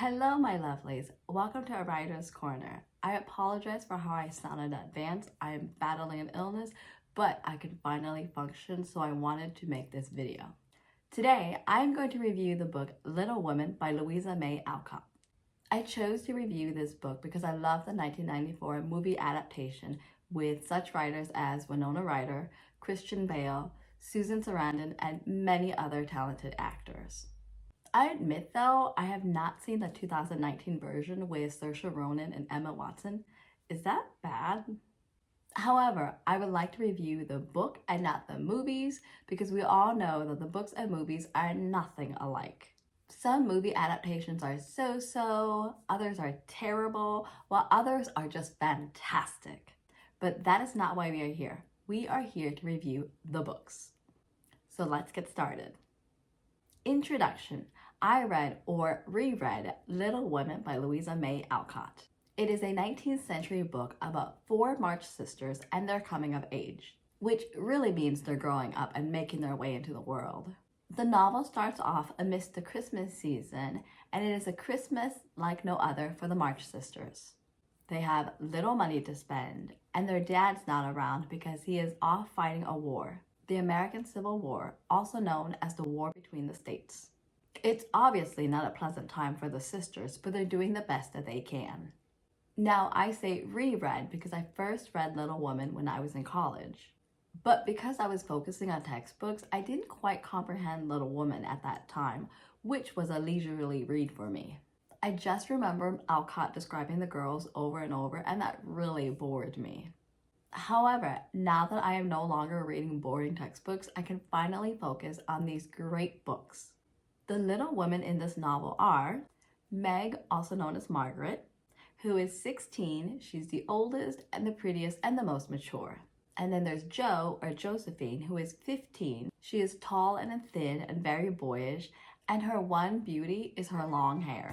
Hello, my lovelies. Welcome to a Writer's Corner. I apologize for how I sound in advance. I am battling an illness, but I can finally function, so I wanted to make this video. Today, I am going to review the book Little Women by Louisa May Alcott. I chose to review this book because I love the 1994 movie adaptation with such writers as Winona Ryder, Christian Bale, Susan Sarandon, and many other talented actors. I admit, though, I have not seen the 2019 version with Saoirse Ronan and Emma Watson. Is that bad? However, I would like to review the book and not the movies because we all know that the books and movies are nothing alike. Some movie adaptations are so-so, others are terrible, while others are just fantastic. But that is not why we are here. We are here to review the books. So let's get started. Introduction. I read or reread Little Women by Louisa May Alcott. It is a 19th century book about 4 March sisters and their coming of age, which really means they're growing up and making their way into the world. The novel starts off amidst the Christmas season, and it is a Christmas like no other for the March sisters. They have little money to spend, and their dad's not around because he is off fighting a war, the American Civil War, also known as the War between the States. It's obviously not a pleasant time for the sisters, but they're doing the best that they can. Now, I say reread because I first read Little Women when I was in college. But because I was focusing on textbooks, I didn't quite comprehend Little Women at that time, which was a leisurely read for me. I just remember Alcott describing the girls over and over, and that really bored me. However, now that I am no longer reading boring textbooks, I can finally focus on these great books. The little women in this novel are Meg, also known as Margaret, who is 16. She's the oldest and the prettiest and the most mature. And then there's Jo, or Josephine, who is 15. She is tall and thin and very boyish, and her one beauty is her long hair.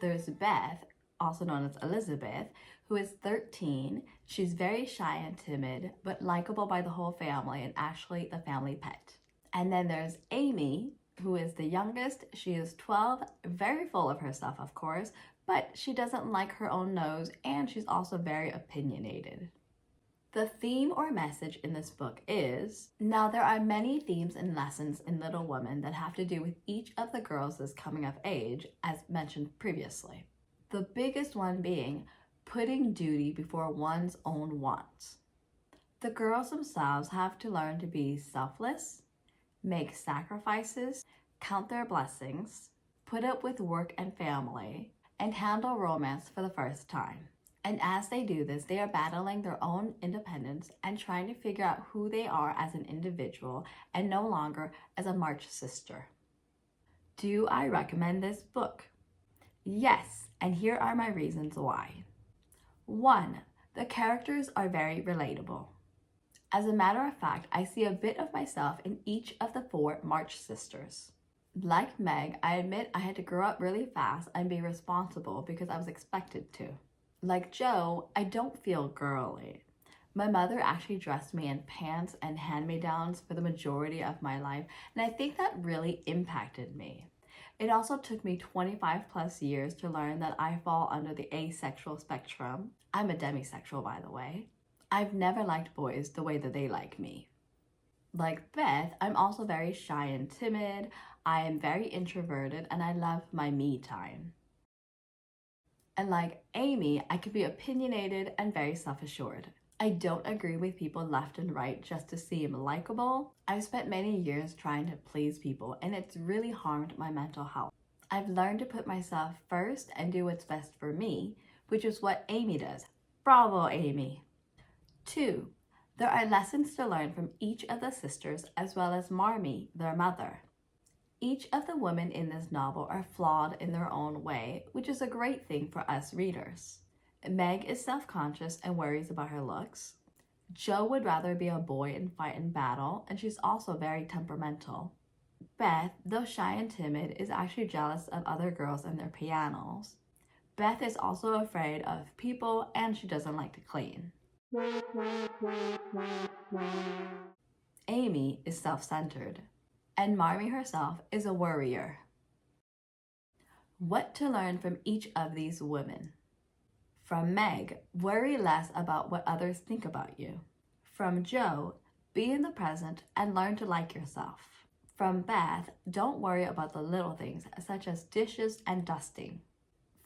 There's Beth, also known as Elizabeth, who is 13. She's very shy and timid, but likable by the whole family and actually the family pet. And then there's Amy, who is the youngest. She is 12, very full of herself, of course, but she doesn't like her own nose, and she's also very opinionated. The theme or message in this book is, now there are many themes and lessons in Little Women that have to do with each of the girls' coming of age, as mentioned previously. The biggest one being putting duty before one's own wants. The girls themselves have to learn to be selfless, make sacrifices, count their blessings, put up with work and family, and handle romance for the first time. And as they do this, they are battling their own independence and trying to figure out who they are as an individual and no longer as a March sister. Do I recommend this book? Yes, and here are my reasons why. 1. The characters are very relatable. As a matter of fact, I see a bit of myself in each of the 4 March sisters. Like Meg, I admit I had to grow up really fast and be responsible because I was expected to. Like Jo, I don't feel girly. My mother actually dressed me in pants and hand-me-downs for the majority of my life, and I think that really impacted me. It also took me 25 plus years to learn that I fall under the asexual spectrum. I'm a demisexual, by the way. I've never liked boys the way that they like me. Like Beth, I'm also very shy and timid. I am very introverted, and I love my me time. And like Amy, I can be opinionated and very self-assured. I don't agree with people left and right just to seem likable. I've spent many years trying to please people, and it's really harmed my mental health. I've learned to put myself first and do what's best for me, which is what Amy does. Bravo, Amy! 2. There are lessons to learn from each of the sisters as well as Marmee, their mother. Each of the women in this novel are flawed in their own way, which is a great thing for us readers. Meg is self-conscious and worries about her looks. Jo would rather be a boy and fight in battle, and she's also very temperamental. Beth, though shy and timid, is actually jealous of other girls and their pianos. Beth is also afraid of people, and she doesn't like to clean. Amy is self-centered. and Marmee herself is a worrier. What to learn from each of these women? From Meg, worry less about what others think about you. From Jo, be in the present and learn to like yourself. From Beth, don't worry about the little things such as dishes and dusting.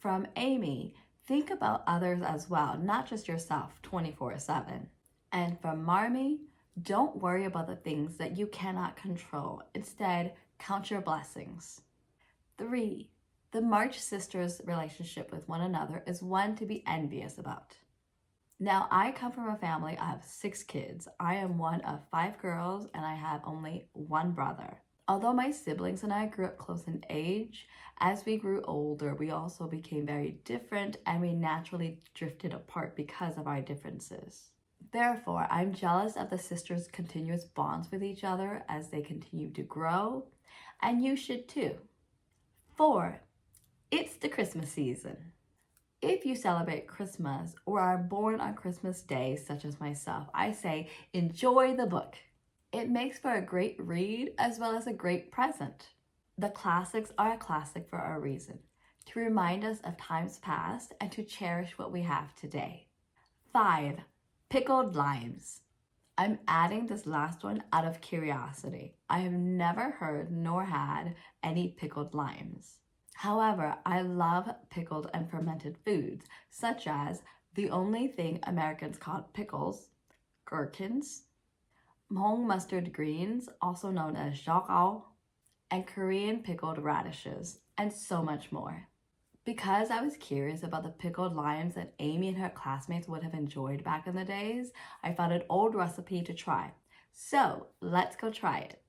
From Amy, think about others as well, not just yourself 24/7. And from Marmee, don't worry about the things that you cannot control. Instead, count your blessings. 3. The March sisters' relationship with one another is one to be envious about. Now, I come from a family of 6 kids. I am one of 5 girls and I have only one brother. Although my siblings and I grew up close in age, as we grew older, we also became very different and we naturally drifted apart because of our differences. Therefore, I'm jealous of the sisters' continuous bonds with each other as they continue to grow, and you should too. 4. It's the Christmas season. If you celebrate Christmas or are born on Christmas Day, such as myself, I say enjoy the book. It makes for a great read as well as a great present. The classics are a classic for a reason, to remind us of times past and to cherish what we have today. 5. Pickled limes. I'm adding this last one out of curiosity. I have never heard nor had any pickled limes. However, I love pickled and fermented foods, such as the only thing Americans call pickles, gherkins, Hmong mustard greens, also known as jokao, and Korean pickled radishes, and so much more. Because I was curious about the pickled limes that Amy and her classmates would have enjoyed back in the days, I found an old recipe to try. So let's go try it.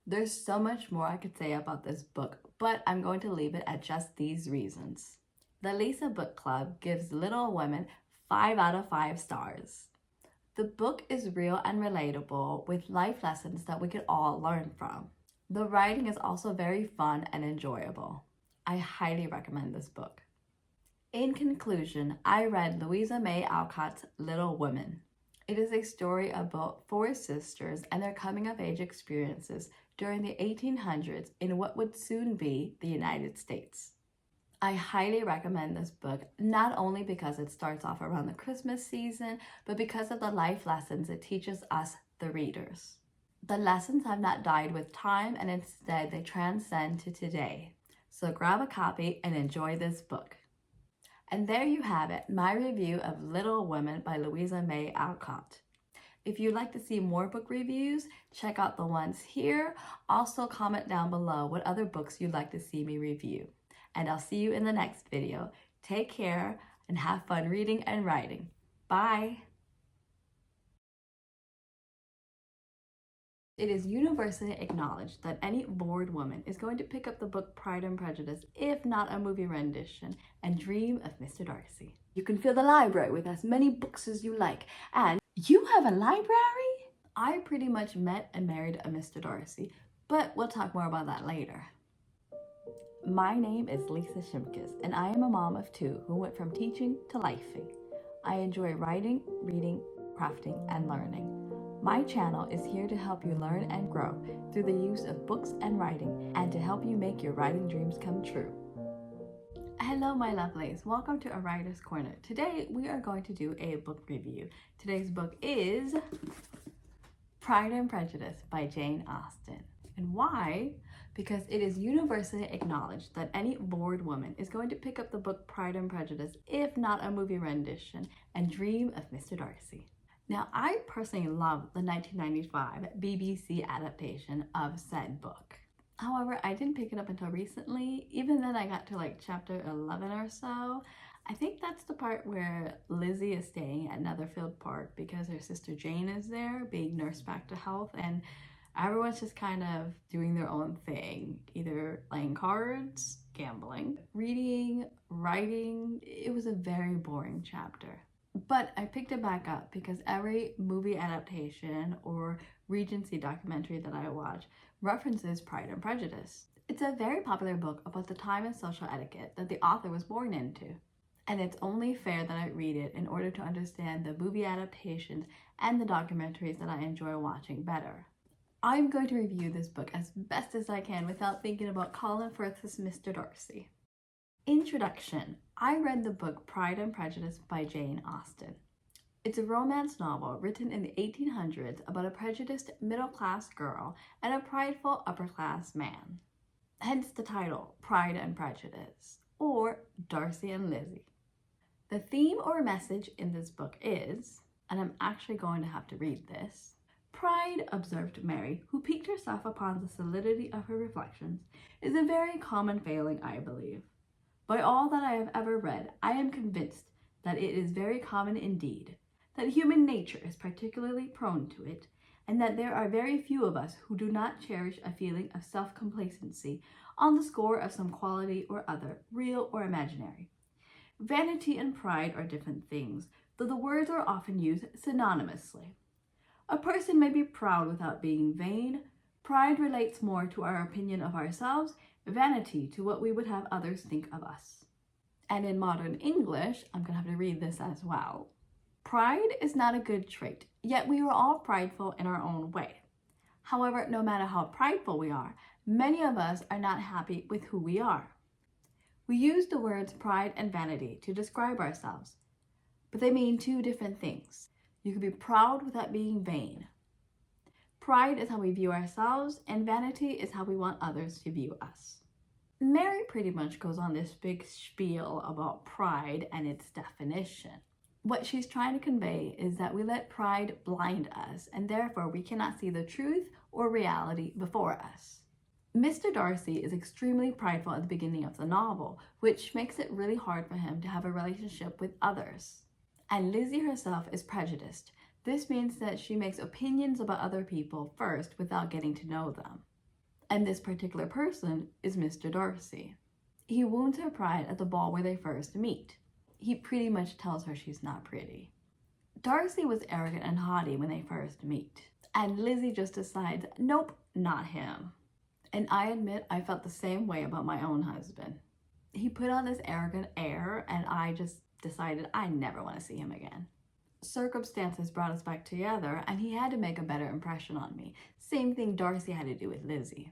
There's so much more I could say about this book, but I'm going to leave it at just these reasons. The Lisa Book Club gives Little Women 5 out of 5 stars. The book is real and relatable with life lessons that we could all learn from. The writing is also very fun and enjoyable. I highly recommend this book. In conclusion, I read Louisa May Alcott's Little Women. It is a story about 4 sisters and their coming-of-age experiences during the 1800s in what would soon be the United States. I highly recommend this book, not only because it starts off around the Christmas season, but because of the life lessons it teaches us, the readers. The lessons have not died with time, and instead they transcend to today. So grab a copy and enjoy this book. And there you have it, my review of Little Women by Louisa May Alcott. If you'd like to see more book reviews, check out the ones here. Also comment down below what other books you'd like to see me review. And I'll see you in the next video. Take care and have fun reading and writing. Bye! It is universally acknowledged that any bored woman is going to pick up the book Pride and Prejudice, if not a movie rendition, and dream of Mr. Darcy. You can fill the library with as many books as you like, and you have a library? I pretty much met and married a Mr. Darcy, but we'll talk more about that later. My name is Lisa Shimkus, and I am a mom of two who went from teaching to lifing. I enjoy writing, reading, crafting, and learning. My channel is here to help you learn and grow through the use of books and writing, and to help you make your writing dreams come true. Hello my lovelies, welcome to A Writer's Corner. Today we are going to do a book review. Today's book is Pride and Prejudice by Jane Austen. And why? Because it is universally acknowledged that any bored woman is going to pick up the book Pride and Prejudice, if not a movie rendition, and dream of Mr. Darcy. Now, I personally love the 1995 BBC adaptation of said book. However, I didn't pick it up until recently. Even then, I got to like chapter 11 or so. I think that's the part where Lizzie is staying at Netherfield Park because her sister Jane is there, being nursed back to health, and everyone's just kind of doing their own thing, either playing cards, gambling, reading, writing. It was a very boring chapter. But I picked it back up because every movie adaptation or Regency documentary that I watch references Pride and Prejudice. It's a very popular book about the time and social etiquette that the author was born into. And it's only fair that I read it in order to understand the movie adaptations and the documentaries that I enjoy watching better. I'm going to review this book as best as I can without thinking about Colin Firth's Mr. Darcy. Introduction. I read the book Pride and Prejudice by Jane Austen. It's a romance novel written in the 1800s about a prejudiced middle-class girl and a prideful upper-class man. Hence the title, Pride and Prejudice, or Darcy and Lizzie. The theme or message in this book is, and I'm actually going to have to read this, "Pride," observed Mary, who piqued herself upon the solidity of her reflections, "is a very common failing, I believe. By all that I have ever read, I am convinced that it is very common indeed, that human nature is particularly prone to it, and that there are very few of us who do not cherish a feeling of self-complacency on the score of some quality or other, real or imaginary. Vanity and pride are different things, though the words are often used synonymously. A person may be proud without being vain. Pride relates more to our opinion of ourselves, vanity to what we would have others think of us." And in modern English, I'm going to have to read this as well. "Pride is not a good trait, yet we are all prideful in our own way. However, no matter how prideful we are, many of us are not happy with who we are. We use the words pride and vanity to describe ourselves, but they mean two different things. You can be proud without being vain. Pride is how we view ourselves, and vanity is how we want others to view us." Mary pretty much goes on this big spiel about pride and its definition. What she's trying to convey is that we let pride blind us, and therefore we cannot see the truth or reality before us. Mr. Darcy is extremely prideful at the beginning of the novel, which makes it really hard for him to have a relationship with others. And Lizzie herself is prejudiced. This means that she makes opinions about other people first without getting to know them. And this particular person is Mr. Darcy. He wounds her pride at the ball where they first meet. He pretty much tells her she's not pretty. Darcy was arrogant and haughty when they first meet. And Lizzie just decides, nope, not him. And I admit I felt the same way about my own husband. He put on this arrogant air, and I just decided I never want to see him again. Circumstances brought us back together, and he had to make a better impression on me. Same thing Darcy had to do with Lizzie.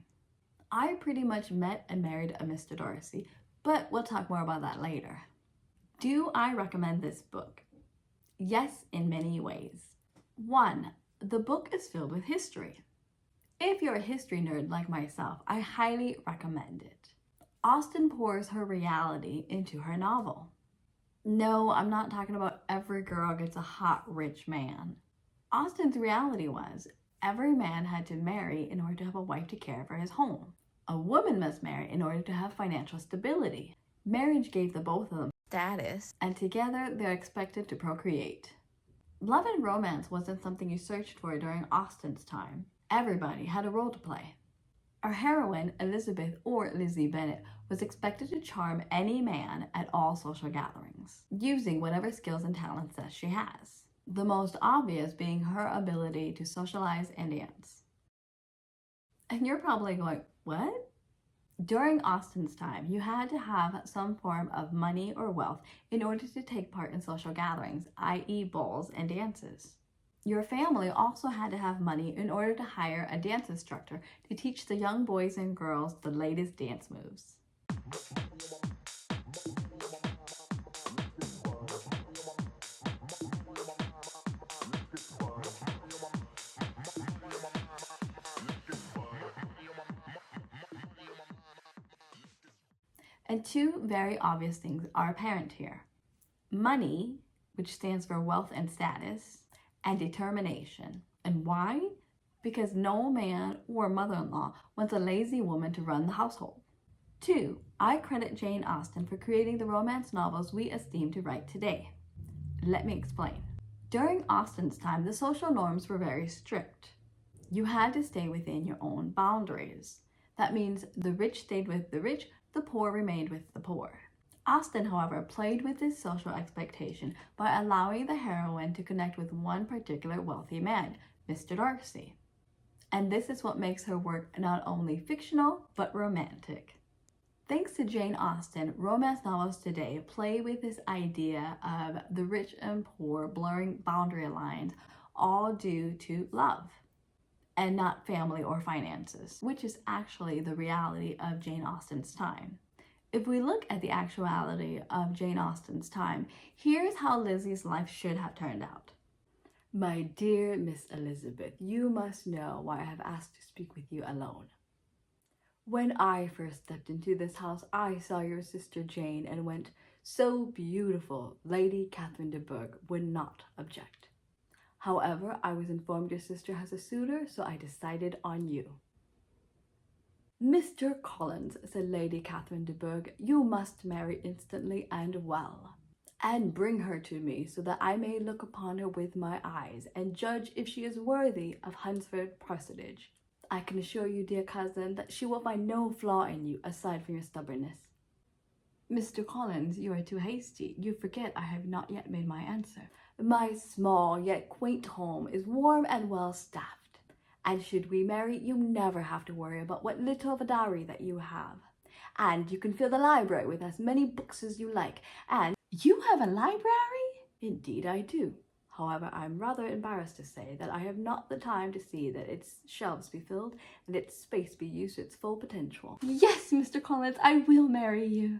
I pretty much met and married a Mr. Darcy, but we'll talk more about that later. Do I recommend this book? Yes, in many ways. 1. The book is filled with history. If you're a history nerd like myself, I highly recommend it. Austen pours her reality into her novel. No, I'm not talking about every girl gets a hot, rich man. Austen's reality was every man had to marry in order to have a wife to care for his home. A woman must marry in order to have financial stability. Marriage gave the both of them status, and together they're expected to procreate. Love and romance wasn't something you searched for during Austen's time, Everybody had a role to play. Our heroine, Elizabeth or Lizzie Bennet, was expected to charm any man at all social gatherings, using whatever skills and talents that she has. The most obvious being her ability to socialize and dance. And you're probably going, what? During Austen's time, you had to have some form of money or wealth in order to take part in social gatherings, i.e. balls and dances. Your family also had to have money in order to hire a dance instructor to teach the young boys and girls the latest dance moves. And two very obvious things are apparent here. Money, which stands for wealth and status, and determination. And why? Because no man or mother-in-law wants a lazy woman to run the household. 2. I credit Jane Austen for creating the romance novels we esteem to write today. Let me explain. During Austen's time, the social norms were very strict. You had to stay within your own boundaries. That means the rich stayed with the rich, the poor remained with the poor. Austen, however, played with this social expectation by allowing the heroine to connect with one particular wealthy man, Mr. Darcy. And this is what makes her work not only fictional, but romantic. Thanks to Jane Austen, romance novels today play with this idea of the rich and poor blurring boundary lines, all due to love, and not family or finances, which is actually the reality of Jane Austen's time. If we look at the actuality of Jane Austen's time, here's how Lizzie's life should have turned out. My dear Miss Elizabeth, you must know why I have asked to speak with you alone. When I first stepped into this house, I saw your sister Jane and went, so beautiful, Lady Catherine de Bourgh would not object. However, I was informed your sister has a suitor, so I decided on you. Mr. Collins, said Lady Catherine de Bourgh, you must marry instantly and well, and bring her to me so that I may look upon her with my eyes and judge if she is worthy of Hunsford parsonage. I can assure you, dear cousin, that she will find no flaw in you aside from your stubbornness. Mr. Collins, you are too hasty. You forget I have not yet made my answer. My small yet quaint home is warm and well staffed. And should we marry, you never have to worry about what little of a dowry that you have. And you can fill the library with as many books as you like. And you have a library? Indeed I do. However, I'm rather embarrassed to say that I have not the time to see that its shelves be filled and its space be used to its full potential. Yes, Mr. Collins, I will marry you.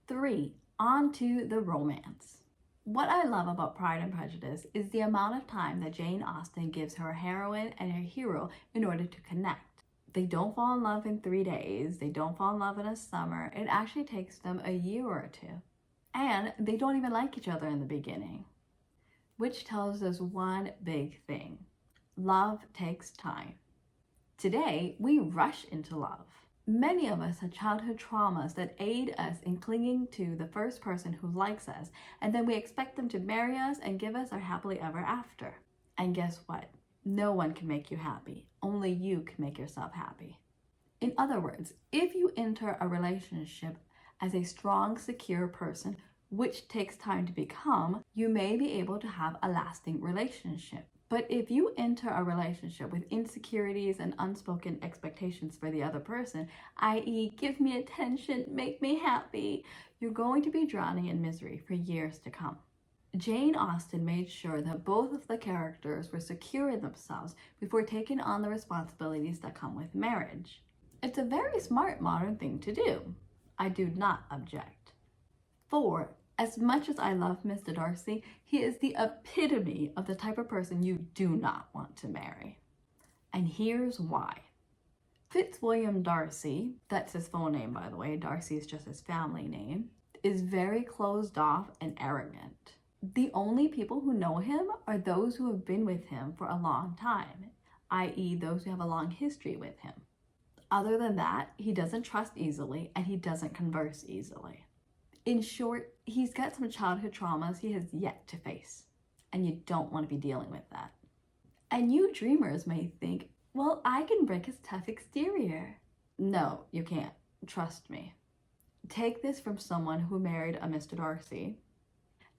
Three, on to the romance. What I love about Pride and Prejudice is the amount of time that Jane Austen gives her heroine and her hero in order to connect. They don't fall in love in 3 days. They don't fall in love in a summer. It actually takes them a year or two. And they don't even like each other in the beginning. Which tells us one big thing. Love takes time. Today, we rush into love. Many of us have childhood traumas that aid us in clinging to the first person who likes us, and then we expect them to marry us and give us our happily ever after. And guess what? No one can make you happy. Only you can make yourself happy. In other words, if you enter a relationship as a strong, secure person, which takes time to become, you may be able to have a lasting relationship. But if you enter a relationship with insecurities and unspoken expectations for the other person, i.e., give me attention, make me happy, you're going to be drowning in misery for years to come. Jane Austen made sure that both of the characters were secure in themselves before taking on the responsibilities that come with marriage. It's a very smart modern thing to do. I do not object. 4. As much as I love Mr. Darcy, he is the epitome of the type of person you do not want to marry. And here's why. Fitzwilliam Darcy, that's his full name by the way, Darcy is just his family name, is very closed off and arrogant. The only people who know him are those who have been with him for a long time, i.e. those who have a long history with him. Other than that, he doesn't trust easily and he doesn't converse easily. In short, he's got some childhood traumas he has yet to face, and you don't want to be dealing with that. And you dreamers may think, well, I can break his tough exterior. No, you can't. Trust me. Take this from someone who married a Mr. Darcy,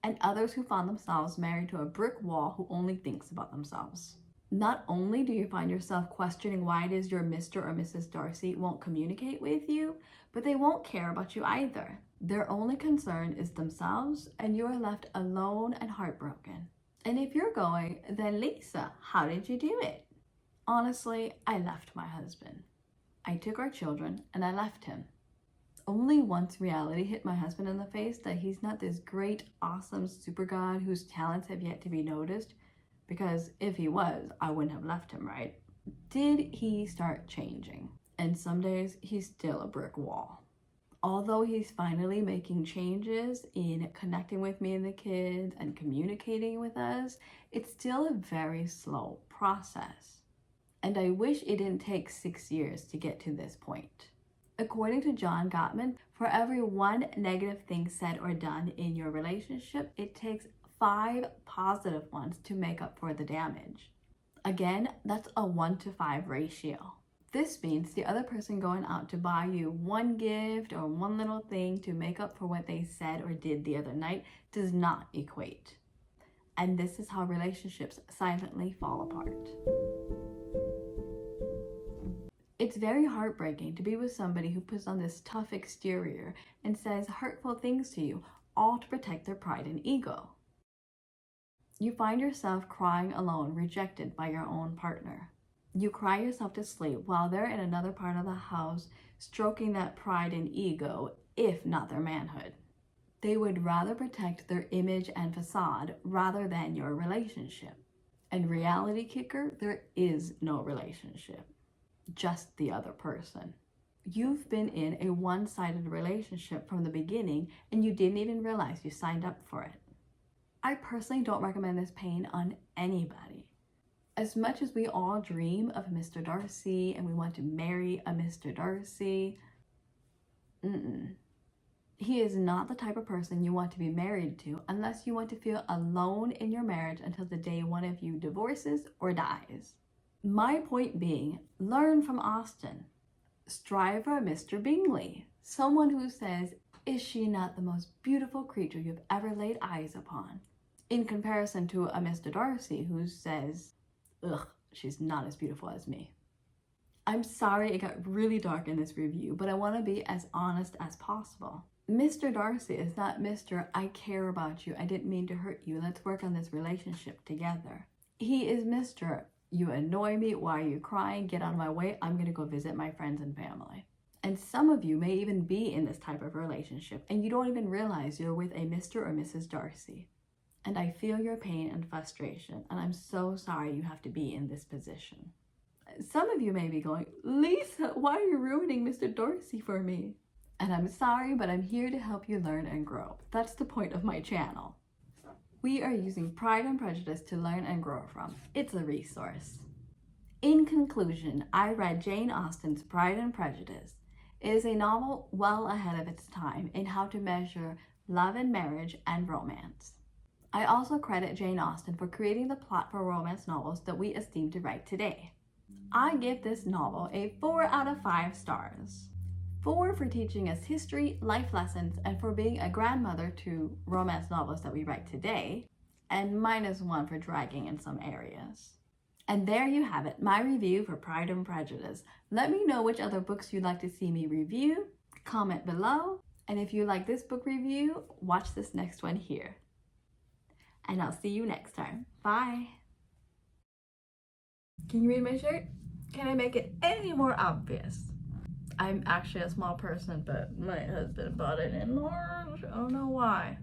and others who found themselves married to a brick wall who only thinks about themselves. Not only do you find yourself questioning why it is your Mr. or Mrs. Darcy won't communicate with you, but they won't care about you either. Their only concern is themselves, and you are left alone and heartbroken. And if you're going, then Lisa, how did you do it? Honestly, I left my husband. I took our children and I left him. Only once reality hit my husband in the face that he's not this great, awesome super god whose talents have yet to be noticed, because if he was, I wouldn't have left him, right? Did he start changing? And some days he's still a brick wall. Although he's finally making changes in connecting with me and the kids and communicating with us, it's still a very slow process. And I wish it didn't take 6 years to get to this point. According to John Gottman, for every one negative thing said or done in your relationship, it takes 5 positive ones to make up for the damage. Again, that's a 1-to-5 ratio. This means the other person going out to buy you one gift or one little thing to make up for what they said or did the other night does not equate. And this is how relationships silently fall apart. It's very heartbreaking to be with somebody who puts on this tough exterior and says hurtful things to you, all to protect their pride and ego. You find yourself crying alone, rejected by your own partner. You cry yourself to sleep while they're in another part of the house, stroking that pride and ego, if not their manhood. They would rather protect their image and facade rather than your relationship. And reality kicker, there is no relationship, just the other person. You've been in a one-sided relationship from the beginning and you didn't even realize you signed up for it. I personally don't recommend this pain on anybody. As much as we all dream of Mr. Darcy and we want to marry a Mr. Darcy, he is not the type of person you want to be married to unless you want to feel alone in your marriage until the day one of you divorces or dies. My point being, learn from Austen. Strive for a Mr. Bingley, someone who says, is she not the most beautiful creature you've ever laid eyes upon? In comparison to a Mr. Darcy who says, ugh, she's not as beautiful as me. I'm sorry it got really dark in this review, but I want to be as honest as possible. Mr. Darcy is not Mr. I care about you, I didn't mean to hurt you, let's work on this relationship together. He is Mr. You annoy me, why are you crying, get out of my way, I'm going to go visit my friends and family. And some of you may even be in this type of relationship and you don't even realize you're with a Mr. or Mrs. Darcy. And I feel your pain and frustration, and I'm so sorry you have to be in this position. Some of you may be going, Lisa, why are you ruining Mr. Darcy for me? And I'm sorry, but I'm here to help you learn and grow. That's the point of my channel. We are using Pride and Prejudice to learn and grow from. It's a resource. In conclusion, I read Jane Austen's Pride and Prejudice. It is a novel well ahead of its time in how to measure love and marriage and romance. I also credit Jane Austen for creating the plot for romance novels that we esteem to write today. I give this novel a 4 out of 5 stars. 4 for teaching us history, life lessons, and for being a grandmother to romance novels that we write today, and -1 for dragging in some areas. And there you have it, my review for Pride and Prejudice. Let me know which other books you'd like to see me review, comment below, and if you like this book review, watch this next one here. And I'll see you next time. Bye. Can you read my shirt? Can I make it any more obvious? I'm actually a small person, but my husband bought it in large. I don't know why.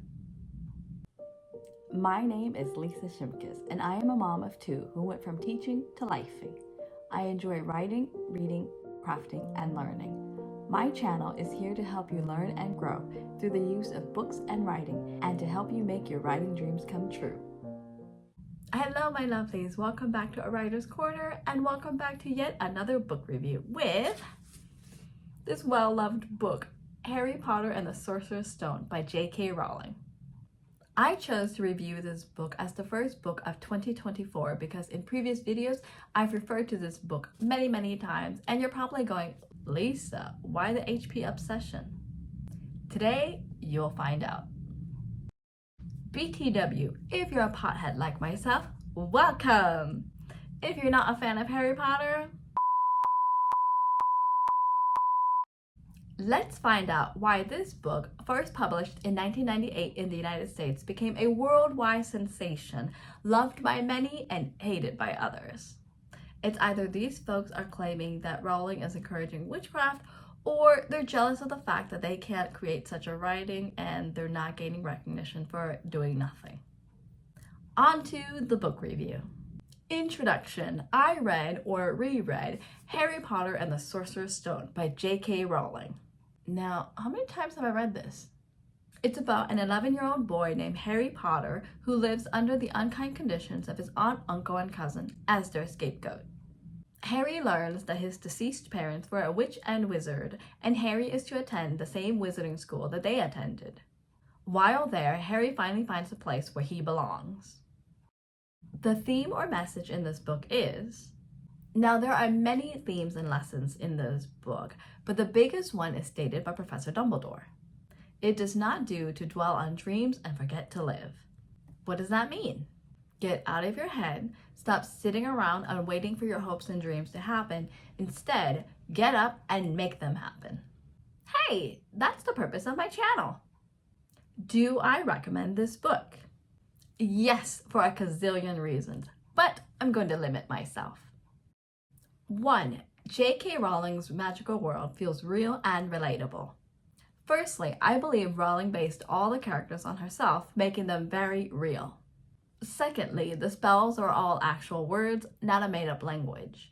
My name is Lisa Shimkus, and I am a mom of 2 who went from teaching to lifing. I enjoy writing, reading, crafting, and learning. My channel is here to help you learn and grow through the use of books and writing, and to help you make your writing dreams come true. Hello, my lovelies. Welcome back to A Writer's Corner, and welcome back to yet another book review with this well-loved book, Harry Potter and the Sorcerer's Stone by J.K. Rowling. I chose to review this book as the first book of 2024 because in previous videos, I've referred to this book many times, and you're probably going, Lisa, why the HP obsession? Today, you'll find out. BTW, if you're a pothead like myself, welcome! If you're not a fan of Harry Potter, let's find out why this book, first published in 1998 in the United States, became a worldwide sensation, loved by many and hated by others. It's either these folks are claiming that Rowling is encouraging witchcraft, or they're jealous of the fact that they can't create such a writing and they're not gaining recognition for doing nothing. On to the book review. Introduction. I read or reread Harry Potter and the Sorcerer's Stone by J.K. Rowling. Now, how many times have I read this? It's about an 11-year-old boy named Harry Potter who lives under the unkind conditions of his aunt, uncle, and cousin as their scapegoat. Harry learns that his deceased parents were a witch and wizard, and Harry is to attend the same wizarding school that they attended. While there, Harry finally finds a place where he belongs. The theme or message in this book is... Now, there are many themes and lessons in this book, but the biggest one is stated by Professor Dumbledore. It does not do to dwell on dreams and forget to live. What does that mean? Get out of your head, stop sitting around and waiting for your hopes and dreams to happen. Instead, get up and make them happen. Hey, that's the purpose of my channel. Do I recommend this book? Yes, for a gazillion reasons, but I'm going to limit myself. 1. J.K. Rowling's magical world feels real and relatable. Firstly, I believe Rowling based all the characters on herself, making them very real. Secondly, the spells are all actual words, not a made-up language.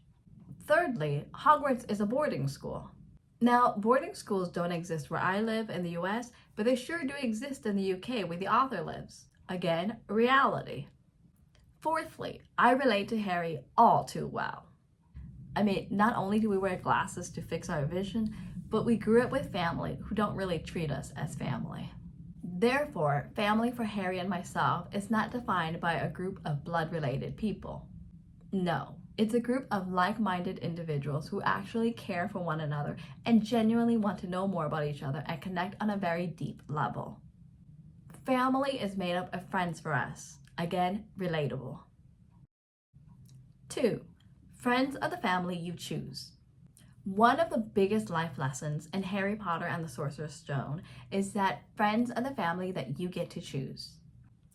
Thirdly, Hogwarts is a boarding school. Now, boarding schools don't exist where I live in the US, but they sure do exist in the UK where the author lives. Again, reality. Fourthly, I relate to Harry all too well. I mean, not only do we wear glasses to fix our vision, but we grew up with family who don't really treat us as family. Therefore, family for Harry and myself is not defined by a group of blood-related people. No, it's a group of like-minded individuals who actually care for one another and genuinely want to know more about each other and connect on a very deep level. Family is made up of friends for us. Again, relatable. 2. Friends are the family you choose. One of the biggest life lessons in Harry Potter and the Sorcerer's Stone is that friends are the family that you get to choose.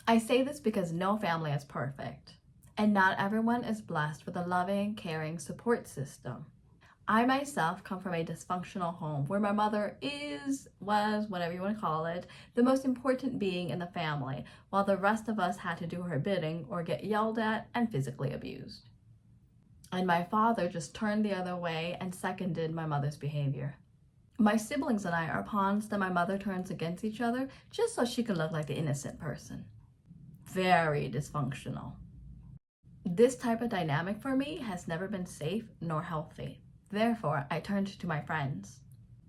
I say this because no family is perfect, and not everyone is blessed with a loving, caring support system. I myself come from a dysfunctional home where my mother was, whatever you want to call it, the most important being in the family, while the rest of us had to do her bidding or get yelled at and physically abused. And my father just turned the other way and seconded my mother's behavior. My siblings and I are pawns that my mother turns against each other just so she can look like the innocent person. Very dysfunctional. This type of dynamic for me has never been safe nor healthy. Therefore, I turned to my friends.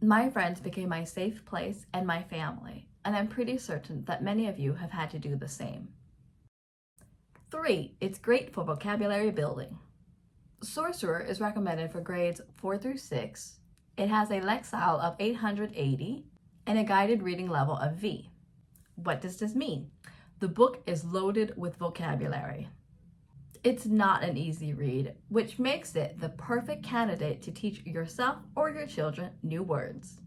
My friends became my safe place and my family, and I'm pretty certain that many of you have had to do the same. 3. It's great for vocabulary building. Sorcerer is recommended for grades 4 through 6. It has a Lexile of 880 and a guided reading level of V. What does this mean? The book is loaded with vocabulary. It's not an easy read, which makes it the perfect candidate to teach yourself or your children new words.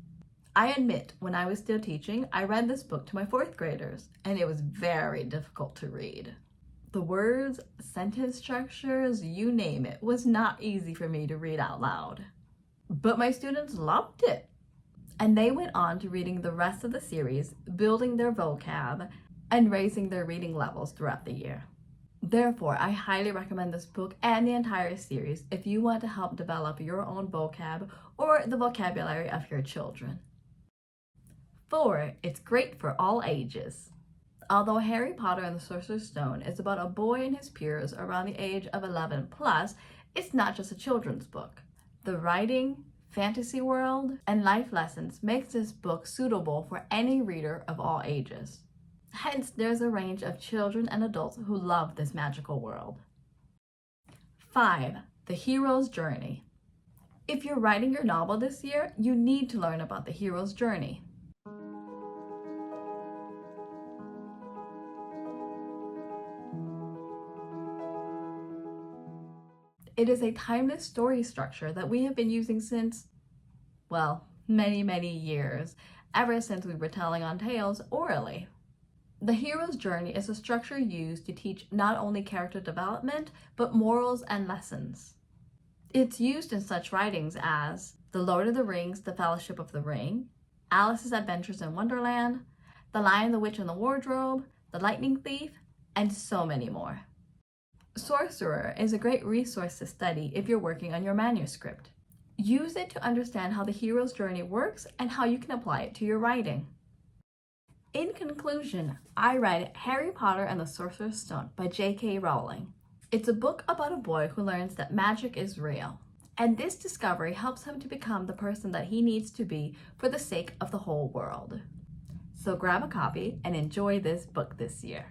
I admit, when I was still teaching, I read this book to my 4th graders, and it was very difficult to read. The words, sentence structures, you name it, was not easy for me to read out loud. But my students loved it. And they went on to reading the rest of the series, building their vocab, and raising their reading levels throughout the year. Therefore, I highly recommend this book and the entire series if you want to help develop your own vocab or the vocabulary of your children. 4. It's great for all ages. Although Harry Potter and the Sorcerer's Stone is about a boy and his peers around the age of 11 plus, it's not just a children's book. The writing, fantasy world, and life lessons makes this book suitable for any reader of all ages. Hence, there's a range of children and adults who love this magical world. 5. The Hero's Journey. If you're writing your novel this year, you need to learn about the hero's journey. It is a timeless story structure that we have been using since, well, many, many years, ever since we were telling on tales orally. The hero's journey is a structure used to teach not only character development, but morals and lessons. It's used in such writings as The Lord of the Rings, The Fellowship of the Ring, Alice's Adventures in Wonderland, The Lion, the Witch, and the Wardrobe, The Lightning Thief, and so many more. Sorcerer is a great resource to study if you're working on your manuscript. Use it to understand how the hero's journey works and how you can apply it to your writing. In conclusion, I read Harry Potter and the Sorcerer's Stone by J.K. Rowling. It's a book about a boy who learns that magic is real, and this discovery helps him to become the person that he needs to be for the sake of the whole world. So grab a copy and enjoy this book this year.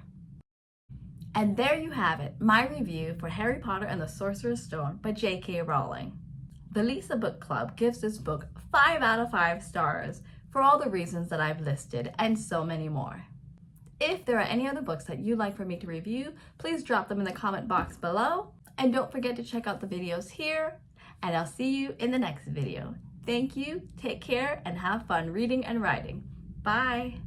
And there you have it, my review for Harry Potter and the Sorcerer's Stone by J.K. Rowling. The Lisa Book Club gives this book 5 out of 5 stars for all the reasons that I've listed and so many more. If there are any other books that you'd like for me to review, please drop them in the comment box below. And don't forget to check out the videos here, and I'll see you in the next video. Thank you, take care, and have fun reading and writing. Bye!